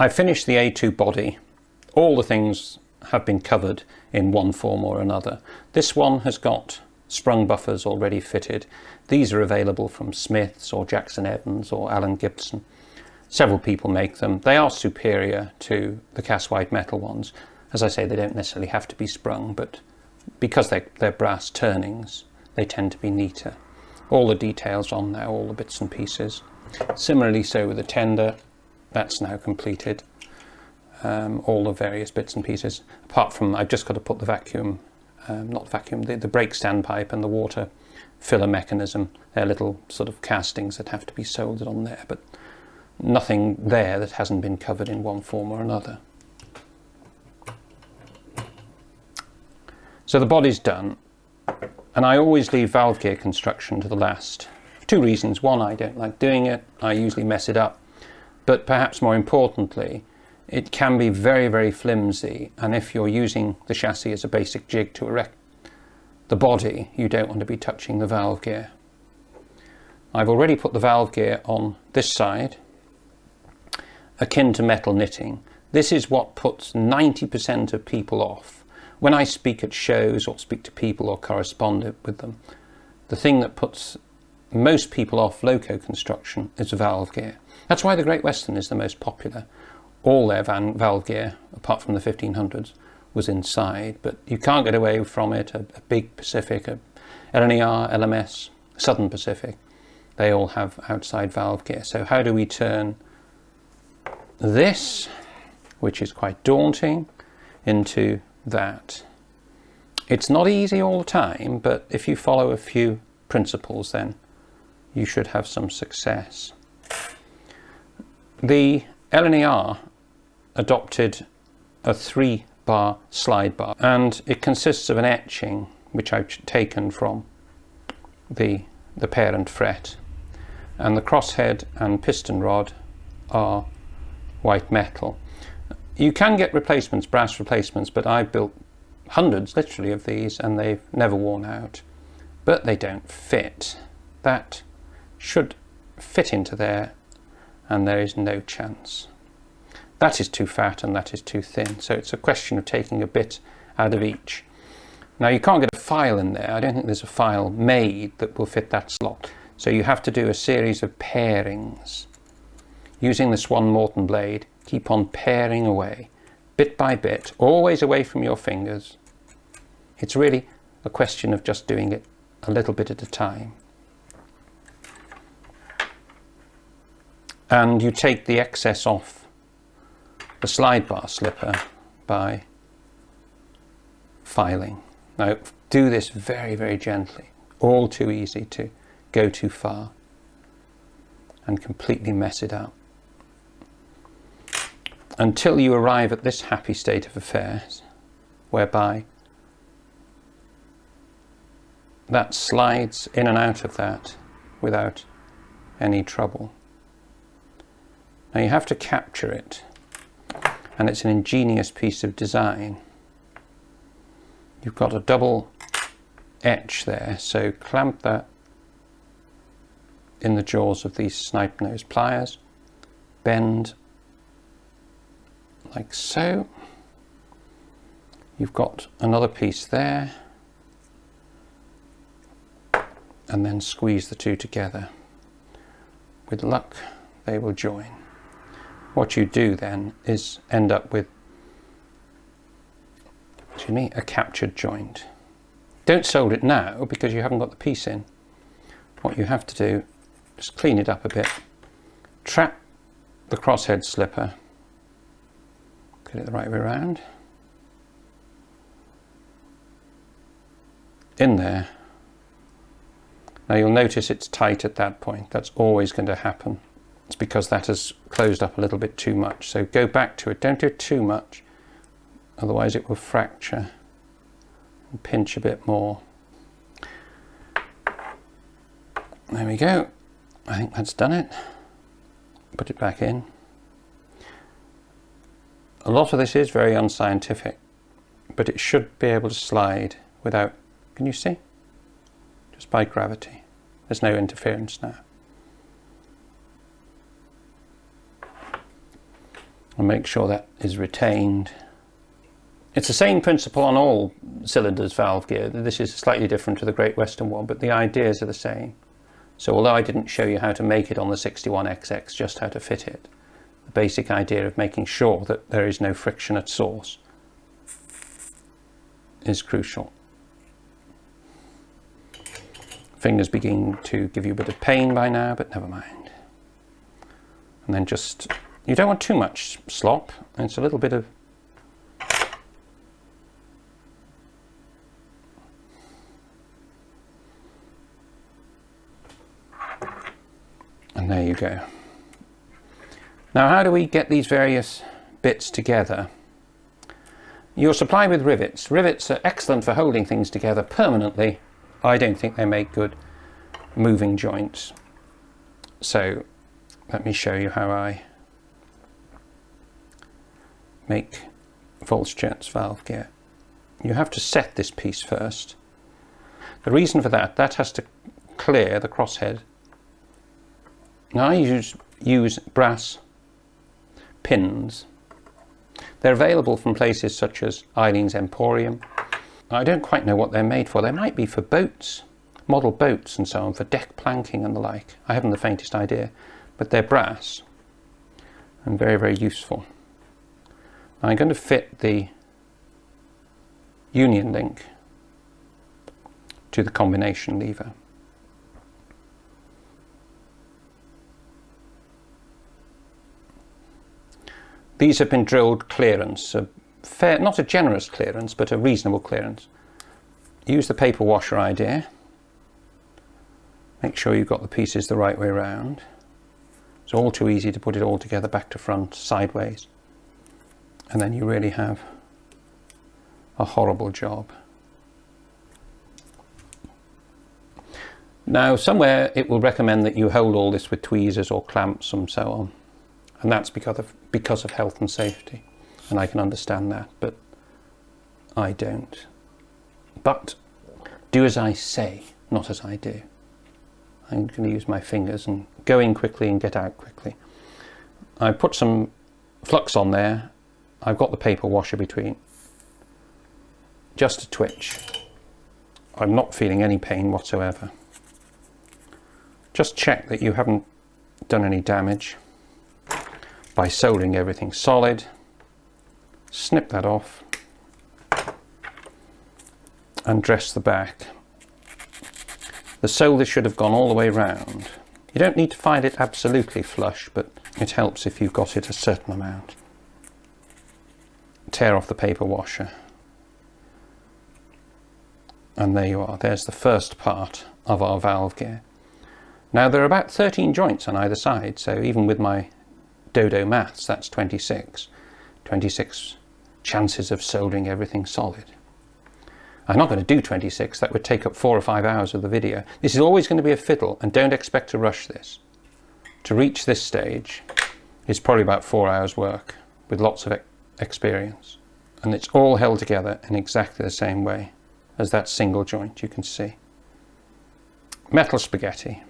I finished the A2 body. All the things have been covered in one form or another. This one has got sprung buffers already fitted. These are available from Smith's or Jackson Evans or Allen Gibson. Several people make them. They are superior to the cast white metal ones. As I say, they don't necessarily have to be sprung, but because they're brass turnings, they tend to be neater. All the details on there, all the bits and pieces. Similarly so with the tender, that's now completed. All the various bits and pieces, apart from I've just got to put the vacuum, the brake standpipe and the water filler mechanism. They're little sort of castings that have to be soldered on there, but nothing there that hasn't been covered in one form or another. So the body's done, and I always leave valve gear construction to the last. For two reasons. One, I don't like doing it. I usually mess it up. But perhaps more importantly, it can be very, very flimsy, and if you're using the chassis as a basic jig to erect the body, you don't want to be touching the valve gear. I've already put the valve gear on this side, akin to metal knitting. This is what puts 90% of people off. When I speak at shows or speak to people or correspond with them, the thing that puts most people off Loco construction is the valve gear. That's why the Great Western is the most popular. All their valve gear, apart from the 1500s, was inside, but you can't get away from it. A big Pacific, a LNER, LMS, Southern Pacific, they all have outside valve gear. So how do we turn this, which is quite daunting, into that? It's not easy all the time, but if you follow a few principles, then you should have some success. The LNER adopted a 3-bar slide bar, and it consists of an etching which I've taken from the parent fret, and the crosshead and piston rod are white metal. You can get replacements, brass replacements, but I've built hundreds literally of these and they've never worn out, but they don't fit. That should fit into there, and there is no chance. That is too fat and that is too thin, so it's a question of taking a bit out of each. Now you can't get a file in there. I don't think there's a file made that will fit that slot, so you have to do a series of pairings. Using the Swan Morton blade, keep on pairing away, bit by bit, always away from your fingers. It's really a question of just doing it a little bit at a time. And you take the excess off the slide bar slipper by filing. Now do this very, very gently. All too easy to go too far and completely mess it up, until you arrive at this happy state of affairs whereby that slides in and out of that without any trouble. Now you have to capture it, and it's an ingenious piece of design. You've got a double etch there, so clamp that in the jaws of these snipe nose pliers, bend like so. You've got another piece there, and then squeeze the two together. With luck, they will join. What you do then is end up with, a captured joint. Don't solder it now because you haven't got the piece in. What you have to do, just clean it up a bit, trap the crosshead slipper, get it the right way around, in there. Now you'll notice it's tight at that point. That's always going to happen. It's because that has closed up a little bit too much. So go back to it. Don't do too much, otherwise it will fracture. And pinch a bit more. There we go. I think that's done it. Put it back in. A lot of this is very unscientific, but it should be able to slide without, can you see? Just by gravity. There's no interference now. and make sure that is retained. It's the same principle on all cylinders valve gear. This is slightly different to the Great Western one, but the ideas are the same. So although I didn't show you how to make it on the 61XX, just how to fit it, the basic idea of making sure that there is no friction at source is crucial. Fingers begin to give you a bit of pain by now, but never mind. And then just, you don't want too much slop. It's a little bit of, and there you go. Now, how do we get these various bits together? You're supplied with rivets. Rivets are excellent for holding things together permanently. I don't think they make good moving joints. So let me show you how I make Volz-Jets valve gear. You have to set this piece first. The reason for that has to clear the crosshead. Now I use brass pins. They're available from places such as Eileen's Emporium. I don't quite know what they're made for. They might be for boats, model boats and so on, for deck planking and the like. I haven't the faintest idea, but they're brass and very, very useful. I'm going to fit the union link to the combination lever. These have been drilled clearance, not a generous clearance, but a reasonable clearance. Use the paper washer idea. Make sure you've got the pieces the right way around. It's all too easy to put it all together back to front, sideways. And then you really have a horrible job. Now, somewhere it will recommend that you hold all this with tweezers or clamps and so on. And that's because of health and safety. And I can understand that, but I don't. But do as I say, not as I do. I'm going to use my fingers and go in quickly and get out quickly. I put some flux on there. I've got the paper washer between. Just a twitch. I'm not feeling any pain whatsoever. Just check that you haven't done any damage by soldering everything solid. Snip that off and dress the back. The solder should have gone all the way round. You don't need to find it absolutely flush, but it helps if you've got it a certain amount. Tear off the paper washer. And there you are. There's the first part of our valve gear. Now there are about 13 joints on either side, so even with my dodo maths, that's 26. 26 chances of soldering everything solid. I'm not going to do 26, that would take up 4 or 5 hours of the video. This is always going to be a fiddle, and don't expect to rush this. To reach this stage is probably about 4 hours work with lots of experience. And it's all held together in exactly the same way as that single joint you can see. Metal spaghetti.